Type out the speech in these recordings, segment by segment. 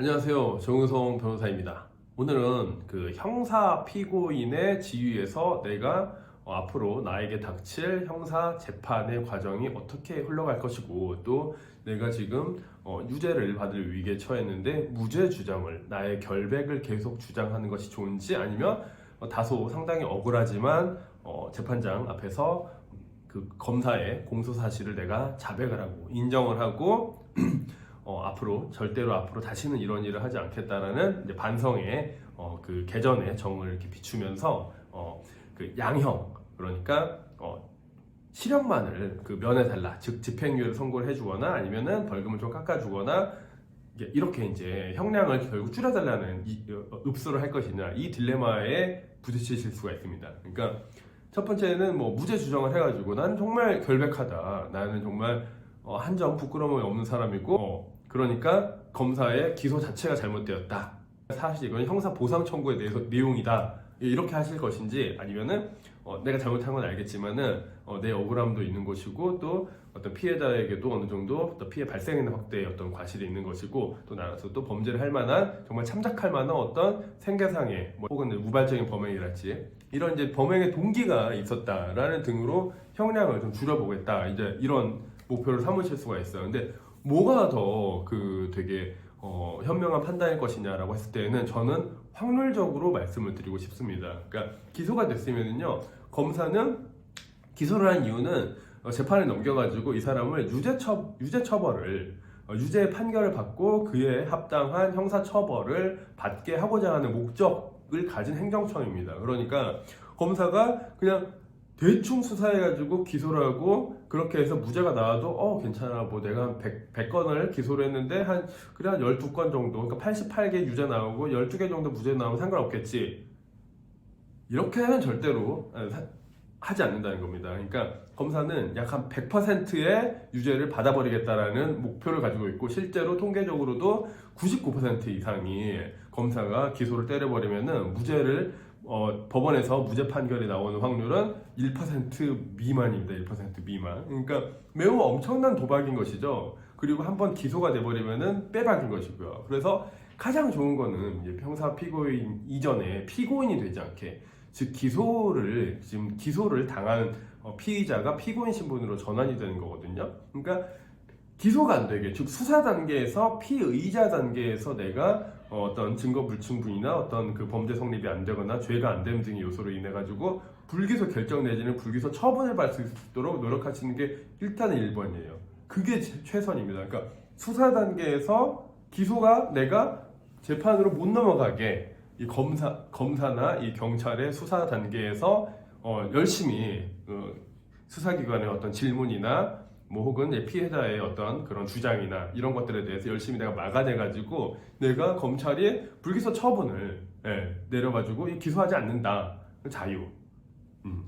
안녕하세요. 정우성 변호사입니다. 오늘은 그 형사 피고인의 지위에서 내가 앞으로 나에게 닥칠 형사 재판의 과정이 어떻게 흘러갈 것이고, 또 내가 지금 유죄를 받을 위기에 처했는데 무죄 주장을, 나의 결백을 계속 주장하는 것이 좋은지, 아니면 다소 상당히 억울하지만 재판장 앞에서 그 검사의 공소 사실을 내가 자백을 하고 인정을 하고 앞으로 다시는 이런 일을 하지 않겠다라는 이제 반성의 그 개전의 정을 이렇게 비추면서 그 양형, 그러니까 실형만을 그 면해달라, 즉 집행유예를 선고를 해주거나 아니면은 벌금을 좀 깎아주거나, 이렇게 이제 형량을 결국 줄여달라는 읍소를 할 것이냐, 이 딜레마에 부딪히실 수가 있습니다. 그러니까 첫 번째는 뭐 무죄 주장을 해가지고 난 정말 결백하다, 나는 정말 한 점 부끄러움이 없는 사람이고, 그러니까 검사의 기소 자체가 잘못되었다, 사실 이건 형사 보상 청구에 대해서 내용이다, 이렇게 하실 것인지, 아니면은 내가 잘못한 건 알겠지만은 내 억울함도 있는 것이고, 또 어떤 피해자에게도 어느 정도 또 피해 발생이나 확대의 어떤 과실이 있는 것이고, 또 나라서 또 범죄를 할 만한, 정말 참작할 만한 어떤 생계상의 혹은 우발적인 범행이랄지 이런 이제 범행의 동기가 있었다라는 등으로 형량을 좀 줄여보겠다, 이제 이런 목표를 삼으실 수가 있어요. 근데 뭐가 더 그 되게 현명한 판단일 것이냐라고 했을 때는 저는 확률적으로 말씀을 드리고 싶습니다. 그러니까 기소가 됐으면은요, 검사는 기소를 한 이유는 재판에 넘겨가지고 이 사람을 유죄 처벌을, 유죄 판결을 받고 그에 합당한 형사 처벌을 받게 하고자 하는 목적을 가진 행정처입니다. 그러니까 검사가 그냥 대충 수사해가지고 기소를 하고, 그렇게 해서 무죄가 나와도 괜찮아, 뭐 내가 한 100건을 기소를 했는데 그래 한 12건 정도, 그러니까 88개 유죄 나오고 12개 정도 무죄 나오면 상관없겠지, 이렇게는 절대로 하지 않는다는 겁니다. 그러니까 검사는 약 한 100%의 유죄를 받아버리겠다라는 목표를 가지고 있고, 실제로 통계적으로도 99% 이상이 검사가 기소를 때려버리면은 무죄를 법원에서 무죄 판결이 나오는 확률은 1% 미만입니다. 1% 미만. 그러니까 매우 엄청난 도박인 것이죠. 그리고 한번 기소가 돼버리면은 빼박인 것이고요. 그래서 가장 좋은 거는 이제 형사 피고인 이전에 피고인이 되지 않게, 즉 기소를 당한 피의자가 피고인 신분으로 전환이 되는 거거든요. 그러니까 기소가 안 되게, 즉 수사 단계에서 피의자 단계에서 내가 어떤 증거 불충분이나 어떤 그 범죄 성립이 안 되거나 죄가 안 됨 등의 요소로 인해 가지고 불기소 결정 내지는 불기소 처분을 받을 수 있도록 노력하시는 게 일단은 1번이에요. 그게 최선입니다. 그러니까 수사 단계에서 기소가 내가 재판으로 못 넘어가게, 이 검사나 이 경찰의 수사 단계에서 열심히 수사기관의 어떤 질문이나 혹은 피해자의 어떤 그런 주장이나 이런 것들에 대해서 열심히 내가 막아내가지고, 내가 검찰이 불기소 처분을 내려가지고 기소하지 않는다, 자유,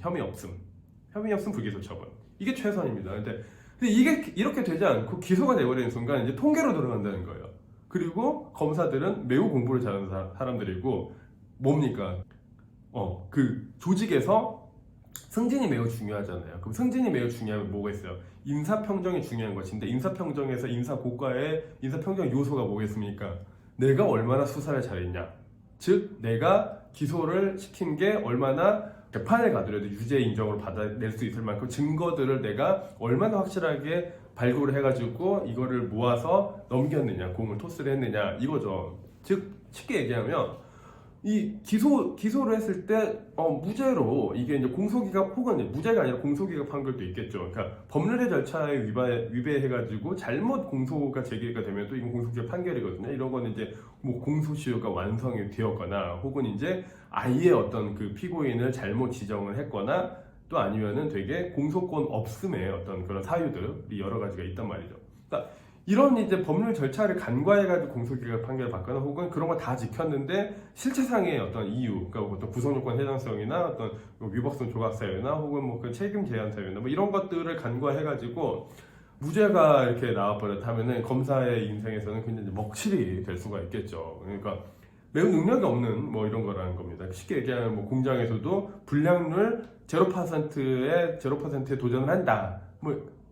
혐의 없음 불기소 처분, 이게 최선입니다. 근데 이게 이렇게 되지 않고 기소가 돼버리는 순간 이제 통계로 들어간다는 거예요. 그리고 검사들은 매우 공부를 잘하는 사람들이고, 뭡니까? 그 조직에서 승진이 매우 중요하잖아요. 그럼 승진이 매우 중요하면 뭐가 있어요? 인사평정이 중요한 것인데, 인사평정에서 인사고과의 인사평정 요소가 뭐겠습니까? 내가 얼마나 수사를 잘했냐, 즉 내가 기소를 시킨 게 얼마나 재판을 가더라도 유죄 인정을 받아낼 수 있을 만큼 증거들을 내가 얼마나 확실하게 발굴을 해가지고 이거를 모아서 넘겼느냐, 공을 토스를 했느냐, 이거죠. 즉 쉽게 얘기하면 이 기소를 했을 때 무죄로, 이게 이제 공소기각 혹은 무죄가 아니라 공소기각 판결도 있겠죠. 그러니까 법률의 절차에 위배해가지고 잘못 공소가 제기가 되면 또 이건 공소기각 판결이거든요. 이런 거는 이제 뭐 공소시효가 완성이 되었거나, 혹은 이제 아예 어떤 그 피고인을 잘못 지정을 했거나, 또 아니면은 되게 공소권 없음의 어떤 그런 사유들이 여러 가지가 있단 말이죠. 그러니까 이런 이제 법률 절차를 간과해가지고 공소기각 판결을 받거나, 혹은 그런 거 다 지켰는데 실체상의 어떤 이유, 그러니까 어떤 구성요건 해당성이나 어떤 위법성 조각 사유나, 혹은 뭐 그 책임 제한 사유나 이런 것들을 간과해가지고 무죄가 이렇게 나와버렸다면은 검사의 인생에서는 굉장히 먹칠이 될 수가 있겠죠. 그러니까 매우 능력이 없는 이런 거라는 겁니다. 쉽게 얘기하면 공장에서도 불량률 0%에 도전을 한다.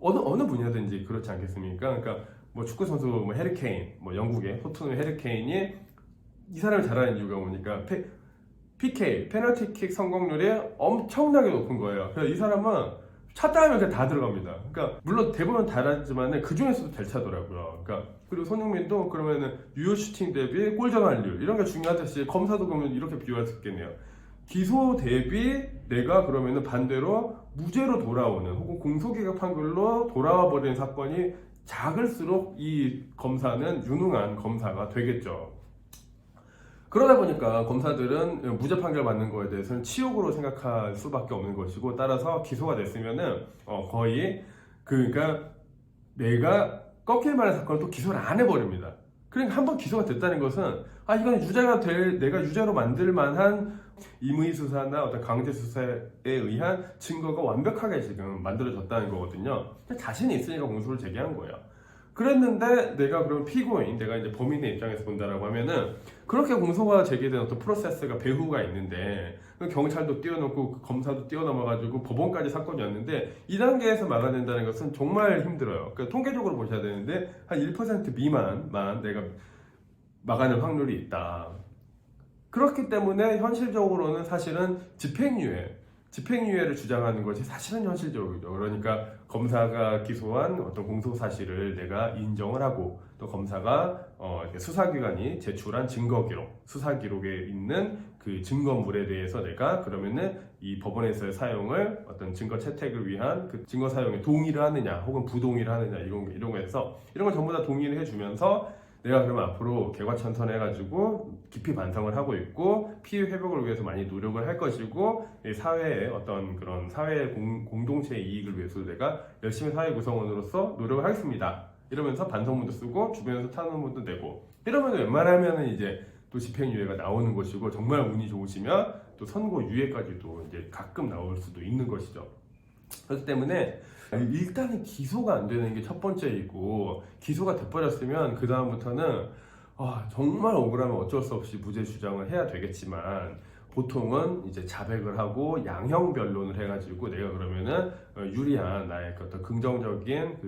어느 분야든지 그렇지 않겠습니까? 그러니까 뭐 축구 선수 뭐 해리케인, 뭐 영국의 토트넘 해리케인이 이 사람이 잘하는 이유가 뭐니까 PK 페널티킥 성공률이 엄청나게 높은 거예요. 그래서 이 사람은 찼다 하면 그냥 다 들어갑니다. 그러니까 물론 대부분 다르지만 그 중에서도 잘 차더라고요. 그러니까 그리고 손흥민도 그러면은 유효 슈팅 대비 골 전환율 이런 게 중요하듯이 검사도 그러면 이렇게 비교할 수 있겠네요. 기소 대비 내가 그러면은 반대로 무죄로 돌아오는 혹은 공소기각 판결로 돌아와 버리는 사건이 작을수록 이 검사는 유능한 검사가 되겠죠. 그러다 보니까 검사들은 무죄 판결 받는 거에 대해서는 치욕으로 생각할 수밖에 없는 것이고, 따라서 기소가 됐으면은 거의 그러니까 내가 꺾일 만한 사건을 또 기소를 안 해버립니다. 그러니까 한번 기소가 됐다는 것은 이건 유죄가 될, 내가 유죄로 만들 만한 임의 수사나 어떤 강제 수사에 의한 증거가 완벽하게 지금 만들어졌다는 거거든요. 자신이 있으니까 공소를 제기한 거예요. 그랬는데 내가 그럼 피고인, 내가 이제 범인의 입장에서 본다라고 하면은 그렇게 공소가 제기된 어떤 프로세스가 배후가 있는데 경찰도 뛰어넘고 검사도 뛰어넘어가지고 법원까지 사건이 왔는데 이 단계에서 막아낸다는 것은 정말 힘들어요. 그러니까 통계적으로 보셔야 되는데 한 1% 미만만 내가 막아낼 확률이 있다. 그렇기 때문에 현실적으로는 사실은 집행유예를 주장하는 것이 사실은 현실적이죠. 그러니까 검사가 기소한 어떤 공소 사실을 내가 인정을 하고, 또 검사가 수사기관이 제출한 증거기록, 수사기록에 있는 그 증거물에 대해서 내가 그러면은 이 법원에서의 사용을 어떤 증거 채택을 위한 그 증거 사용에 동의를 하느냐, 혹은 부동의를 하느냐, 이런 거에서 이런 걸 전부 다 동의를 해주면서 내가 그러면 앞으로 개과천선해가지고 깊이 반성을 하고 있고 피해 회복을 위해서 많이 노력을 할 것이고, 사회의 어떤 그런 사회의 공동체의 이익을 위해서 내가 열심히 사회 구성원으로서 노력을 하겠습니다. 이러면서 반성문도 쓰고 주변에서 탄원문도 내고 이러면 웬만하면 이제 또 집행유예가 나오는 것이고, 정말 운이 좋으시면 또 선고유예까지도 이제 가끔 나올 수도 있는 것이죠. 그렇기 때문에 일단은 기소가 안 되는 게 첫 번째이고, 기소가 돼버렸으면 그 다음부터는 정말 억울하면 어쩔 수 없이 무죄 주장을 해야 되겠지만, 보통은 이제 자백을 하고 양형 변론을 해가지고 내가 그러면은 유리한 나의 어떤 긍정적인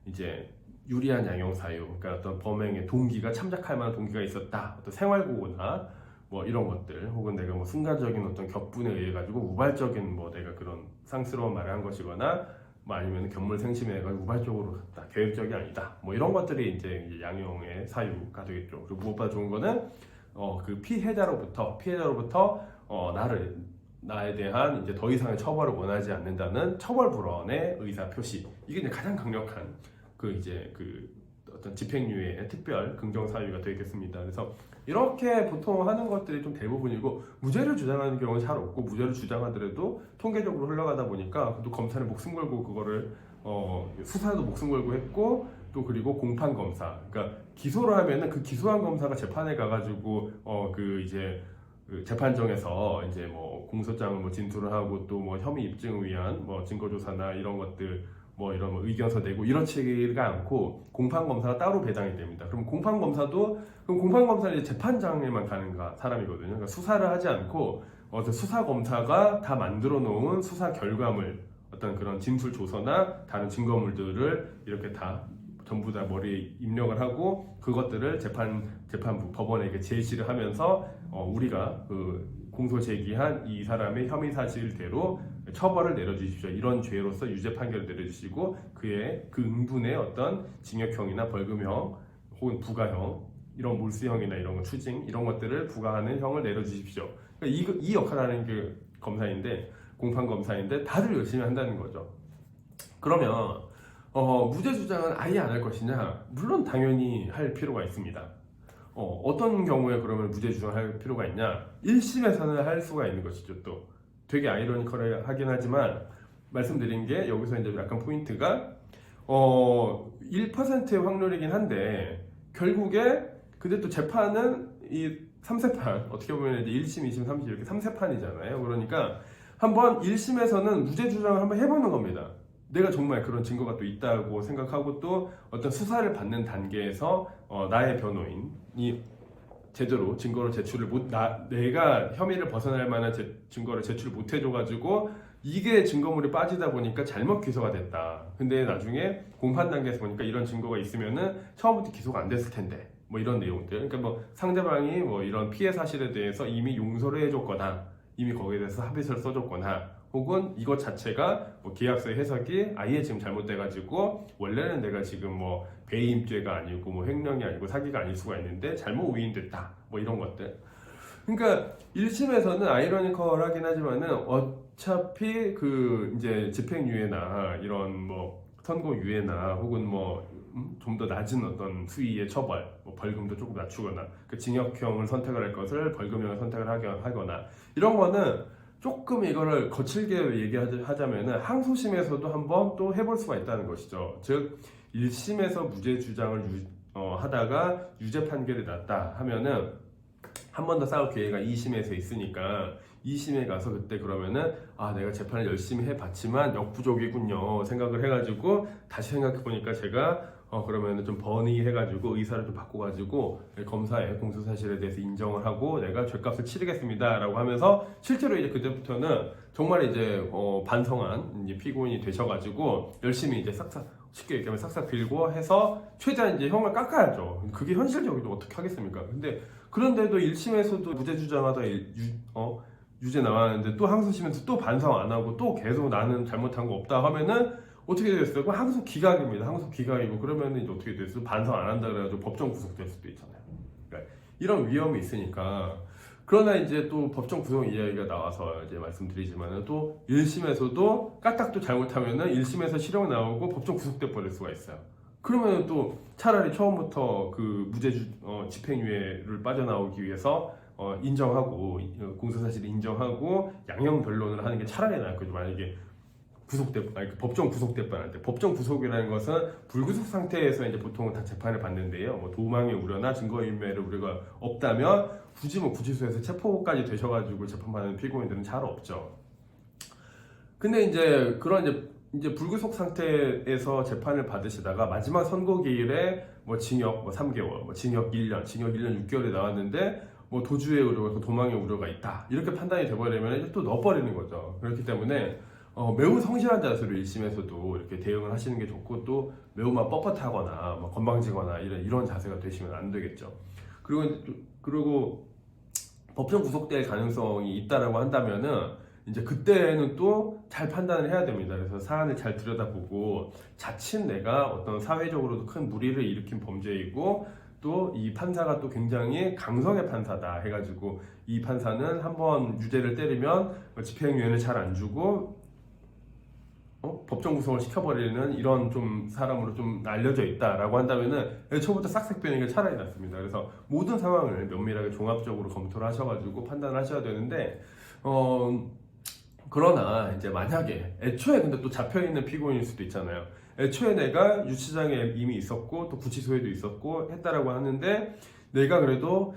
이제 유리한 양형 사유, 그러니까 어떤 범행의 동기가 참작할 만한 동기가 있었다, 어떤 생활고나 뭐 이런 것들, 혹은 내가 뭐 순간적인 어떤 격분에 의해 가지고 우발적인 뭐 내가 그런 상스러운 말을 한 것이거나, 뭐 아니면 견물생심에 가지고 우발적으로 했다, 계획적이 아니다, 뭐 이런 것들이 이제 양형의 사유가 되겠죠. 그리고 무엇보다 좋은 거는 그 피해자로부터 나에 대한 이제 더 이상의 처벌을 원하지 않는다는 처벌 불원의 의사 표시, 이게 이제 가장 강력한 어떤 집행유예의 특별 긍정 사유가 되겠습니다. 그래서 이렇게 보통 하는 것들이 좀 대부분이고, 무죄를 주장하는 경우는 잘 없고, 무죄를 주장하더라도 통계적으로 흘러가다 보니까 또 검찰이 목숨 걸고 그거를 수사도 목숨 걸고 했고, 또 그리고 공판 검사, 그러니까 기소를 하면은 그 기소한 검사가 재판에 가가지고 그 재판정에서 이제 뭐 공소장을 뭐 진술을 하고, 또 뭐 혐의 입증을 위한 뭐 증거조사나 이런 것들 뭐 이런 의견서 내고 이렇지가 않고, 공판 검사가 따로 배당이 됩니다. 그럼 공판 검사는 이제 재판장에만 가는 사람이거든요. 그러니까 수사를 하지 않고 수사 검사가 다 만들어 놓은 수사 결과물, 어떤 그런 진술 조서나 다른 증거물들을 이렇게 다 전부 다 머리에 입력을 하고, 그것들을 재판부 법원에게 제시를 하면서 우리가 그 공소 제기한 이 사람의 혐의 사실대로 처벌을 내려주십시오, 이런 죄로서 유죄 판결을 내려주시고, 그 응분의 어떤 징역형이나 벌금형 혹은 부가형, 이런 몰수형이나 이런 거 추징 이런 것들을 부과하는 형을 내려주십시오. 그러니까 이 역할을 하는 게 검사인데, 공판 검사인데 다들 열심히 한다는 거죠. 그러면 무죄 주장은 아예 안 할 것이냐? 물론 당연히 할 필요가 있습니다. 어떤 경우에 그러면 무죄 주장할 필요가 있냐? 1심에서는 할 수가 있는 것이죠. 또 되게 아이러니컬하긴 하지만 말씀드린 게 여기서 이제 약간 포인트가 1%의 확률이긴 한데, 결국에 근데 또 재판은 이 3세판, 어떻게 보면 이제 1심, 2심, 3심 이렇게 3세판이잖아요. 그러니까 한번 1심에서는 무죄 주장을 한번 해보는 겁니다. 내가 정말 그런 증거가 또 있다고 생각하고, 또 어떤 수사를 받는 단계에서 나의 변호인이 제대로 증거를 제출을 내가 혐의를 벗어날 만한 증거를 제출을 못 해줘가지고 이게 증거물이 빠지다 보니까 잘못 기소가 됐다. 근데 나중에 공판 단계에서 보니까 이런 증거가 있으면은 처음부터 기소가 안 됐을 텐데 뭐 이런 내용들. 그러니까 뭐 상대방이 뭐 이런 피해 사실에 대해서 이미 용서를 해줬거나 이미 거기에 대해서 합의서를 써줬거나 혹은 이것 자체가 뭐 계약서의 해석이 아예 지금 잘못돼가지고 원래는 내가 지금 뭐 배임죄가 아니고 뭐 횡령이 아니고 사기가 아닐 수가 있는데 잘못 위임됐다 뭐 이런 것들. 그러니까 1심에서는 아이러니컬하긴 하지만은 어차피 그 이제 집행유예나 이런 뭐 선고유예나 혹은 뭐 좀 더 낮은 어떤 수위의 처벌, 뭐 벌금도 조금 낮추거나 그 징역형을 선택을 할 것을 벌금형을 선택을 하거나 이런 거는 조금 이거를 거칠게 얘기하자면은 항소심에서도 한번 또 해볼 수가 있다는 것이죠. 즉 1심에서 무죄 주장을 하다가 유죄 판결이 났다 하면은 한 번 더 싸울 기회가 2심에서 있으니까 2심에 가서 그때 그러면은 아 내가 재판을 열심히 해봤지만 역부족이군요 생각을 해가지고 다시 생각해보니까 제가 그러면은 좀 번의해가지고 의사를 좀 바꿔가지고 검사의 공소사실에 대해서 인정을 하고 내가 죄값을 치르겠습니다 라고 하면서 실제로 이제 그때부터는 정말 이제 반성한 이제 피고인이 되셔가지고 열심히 이제 싹싹 쉽게 얘기하면 싹싹 빌고 해서 최대한 이제 형을 깎아야죠. 그게 현실적이죠. 어떻게 하겠습니까? 근데 그런데도 1심에서도 무죄 주장하다 유죄 나왔는데 또 항소심에서 또 반성 안 하고 또 계속 나는 잘못한 거 없다 하면은 어떻게 됐어요? 그럼 항소 기각입니다. 항소 기각이고 그러면은 이제 어떻게 됐어요? 반성 안 한다 그래가지고 법정 구속될 수도 있잖아요. 그러니까 이런 위험이 있으니까. 그러나 이제 또 법정 구속 이야기가 나와서 이제 말씀드리지만은 또 1심에서도 까딱도 잘못하면은 1심에서 실형 나오고 법정 구속돼 버릴 수가 있어요. 그러면 또 차라리 처음부터 그 집행유예를 빠져나오기 위해서 인정하고 공소사실 인정하고 양형 변론을 하는 게 차라리 나았거든요. 만약에 법정 구속될 뻔한데 법정 구속이라는 것은 불구속 상태에서 이제 보통은 다 재판을 받는데요. 뭐 도망의 우려나 증거인멸의 우려가 없다면 굳이 뭐 구치소에서 체포까지 되셔가지고 재판받는 피고인들은 잘 없죠. 근데 이제 그런 이제 불구속 상태에서 재판을 받으시다가 마지막 선고기일에 뭐 징역 뭐 3개월, 뭐 징역 1년, 징역 1년 6개월이 나왔는데 뭐 도주의 우려가 도망의 우려가 있다 이렇게 판단이 돼버리면 이제 또 넣어버리는 거죠. 그렇기 때문에 매우 성실한 자세로 1심에서도 이렇게 대응을 하시는 게 좋고 또 매우 막 뻣뻣하거나 막 건방지거나 이런 자세가 되시면 안 되겠죠. 그리고 법정 구속될 가능성이 있다라고 한다면은 이제 그때는 또 잘 판단을 해야 됩니다. 그래서 사안을 잘 들여다보고 자칫 내가 어떤 사회적으로도 큰 무리를 일으킨 범죄이고 또 이 판사가 또 굉장히 강성의 판사다 해가지고 이 판사는 한번 유죄를 때리면 집행유예를 잘 안 주고 법정 구속을 시켜버리는 이런 좀 사람으로 좀 알려져 있다라고 한다면은 애초부터 싹싹 빼는 게 차라리 낫습니다. 그래서 모든 상황을 면밀하게 종합적으로 검토를 하셔가지고 판단을 하셔야 되는데 그러나 이제 만약에 애초에 근데 또 잡혀있는 피고인일 수도 있잖아요. 애초에 내가 유치장에 이미 있었고 또 구치소에도 있었고 했다라고 하는데 내가 그래도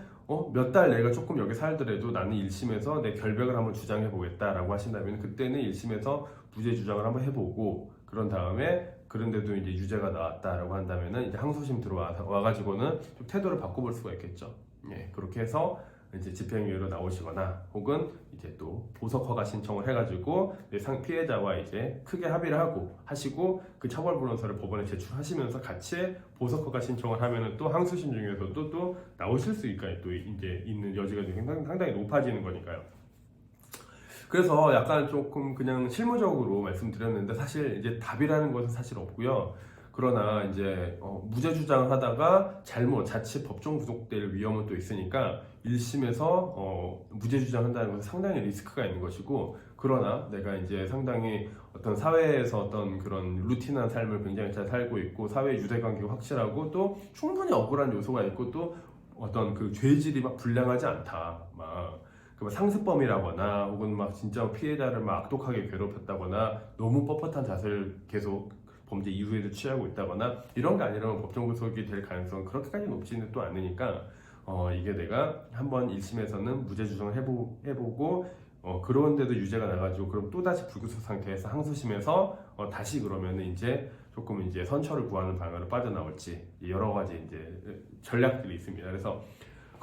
몇 달 내가 조금 여기 살더라도 나는 1심에서 내 결백을 한번 주장해 보겠다라고 하신다면 그때는 1심에서 무죄 주장을 한번 해보고 그런 다음에 그런데도 이제 유죄가 나왔다라고 한다면은 이제 항소심 들어와가지고는 좀 태도를 바꿔볼 수가 있겠죠. 예, 그렇게 해서 이제 집행유예로 나오시거나 혹은 이제 또 보석 허가 신청을 해가지고 피해자와 이제 크게 합의를 하시고 그 처벌 불원서를 법원에 제출하시면서 같이 보석 허가 신청을 하면은 또 항소심 중에서도 또 나오실 수 있까요? 또 이제 있는 여지가 상당히 높아지는 거니까요. 그래서 약간 조금 그냥 실무적으로 말씀드렸는데 사실 이제 답이라는 것은 사실 없고요. 그러나 이제 무죄 주장을 하다가 자칫 법정 구속될 위험은 또 있으니까 1심에서 무죄 주장한다는 것은 상당히 리스크가 있는 것이고 그러나 내가 이제 상당히 어떤 사회에서 어떤 그런 루틴한 삶을 굉장히 잘 살고 있고 사회 유대관계가 확실하고 또 충분히 억울한 요소가 있고 또 어떤 그 죄질이 막 불량하지 않다 막 상습범이라거나 혹은 막 진짜 피해자를 막 악독하게 괴롭혔다거나 너무 뻣뻣한 자세를 계속 범죄 이후에도 취하고 있다거나 이런 게 아니라면 법정 구속이 될 가능성은 그렇게까지 높지는 또 않으니까 이게 내가 한번 1심에서는 무죄 주장을 해보고 그런데도 유죄가 나가지고 그럼 또다시 불구속 상태에서 항소심에서 다시 그러면은 이제 조금 이제 선처를 구하는 방향으로 빠져나올지 여러 가지 이제 전략들이 있습니다. 그래서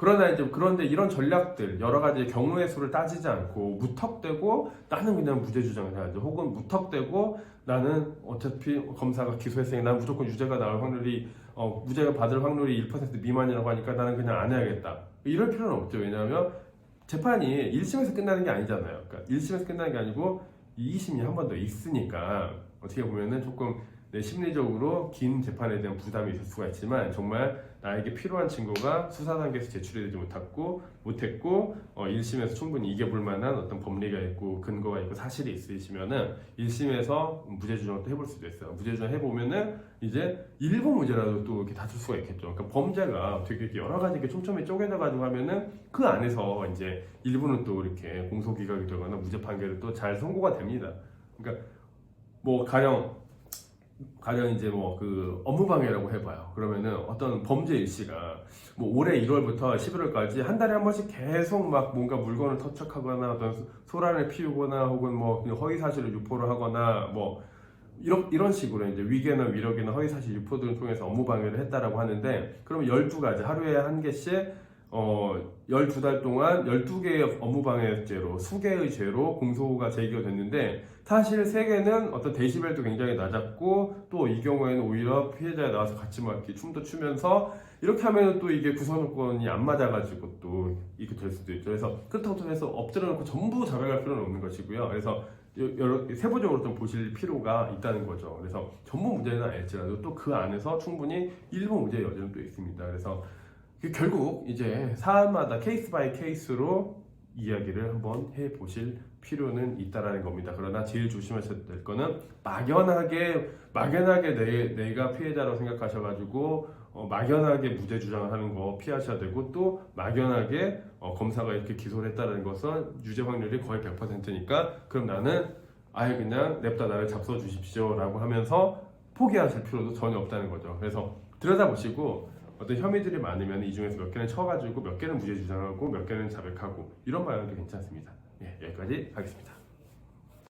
그러나 이제 그런데 이런 전략들 여러 가지 경우의 수를 따지지 않고 무턱대고 나는 그냥 무죄 주장을 해야죠. 혹은 무턱대고 나는 어차피 검사가 기소했으니 난 무조건 유죄가 나올 확률이 무죄가 받을 확률이 1% 미만이라고 하니까 나는 그냥 안 해야겠다. 이럴 필요는 없죠. 왜냐하면 재판이 1심에서 끝나는 게 아니잖아요. 그러니까 1심에서 끝나는 게 아니고 2심이 한 번 더 있으니까 어떻게 보면은 조금 내 심리적으로 긴 재판에 대한 부담이 있을 수가 있지만 정말 나에게 필요한 증거가 수사 단계에서 제출이 되지 못했고 1심에서 충분히 이겨볼 만한 어떤 법리가 있고 근거가 있고 사실이 있으시면은 1심에서 무죄 주장을 또 해볼 수도 있어요. 무죄 주장 해보면은 이제 일부 무죄라도 또 이렇게 다툴 수가 있겠죠. 그러니까 범죄가 되게 여러 가지 이렇게 촘촘히 쪼개져 가지고 하면은 그 안에서 이제 일부는 또 이렇게 공소 기각이 되거나 무죄 판결이 또 잘 선고가 됩니다. 그러니까 뭐 가령 이제 뭐 그 업무방해라고 해봐요. 그러면은 어떤 범죄 일시가 뭐 올해 1월부터 11월까지 한 달에 한 번씩 계속 막 뭔가 물건을 터척하거나 어떤 소란을 피우거나 혹은 뭐 허위 사실을 유포를 하거나 뭐 이런 식으로 이제 위계나 위력이나 허위 사실 유포 등을 통해서 업무방해를 했다라고 하는데, 그러면 12가지 하루에 한 개씩 12달 동안 12개의 업무방해죄로 수개의 죄로 공소가 제기가 됐는데, 사실 3개는 어떤 데시벨도 굉장히 낮았고 또 이 경우에는 오히려 피해자에 나와서 같이 막 이렇게 춤도 추면서 이렇게 하면 또 이게 구성요건이 안 맞아가지고 또 이렇게 될 수도 있죠. 그래서 그렇다고 해서 엎드려 놓고 전부 자백할 필요는 없는 것이고요. 그래서 여러 세부적으로 좀 보실 필요가 있다는 거죠. 그래서 전부 무죄는 아닐지라도 또 그 안에서 충분히 일부 무죄의 여지는 또 있습니다. 그래서 결국 이제 사안마다 케이스 바이 케이스로 이야기를 한번 해보실 필요는 있다라는 겁니다. 그러나 제일 조심하셔야 될 거는 막연하게 내가 피해자라고 생각하셔가지고 막연하게 무죄 주장을 하는 거 피하셔야 되고, 또 막연하게 검사가 이렇게 기소를 했다는 것은 유죄 확률이 거의 100%니까 그럼 나는 아예 그냥 냅다 나를 잡숴 주십시오 라고 하면서 포기하실 필요도 전혀 없다는 거죠. 그래서 들여다보시고 어떤 혐의들이 많으면 이 중에서 몇 개는 쳐가지고 몇 개는 무죄 주장하고 몇 개는 자백하고 이런 방향도 괜찮습니다. 예, 여기까지 하겠습니다.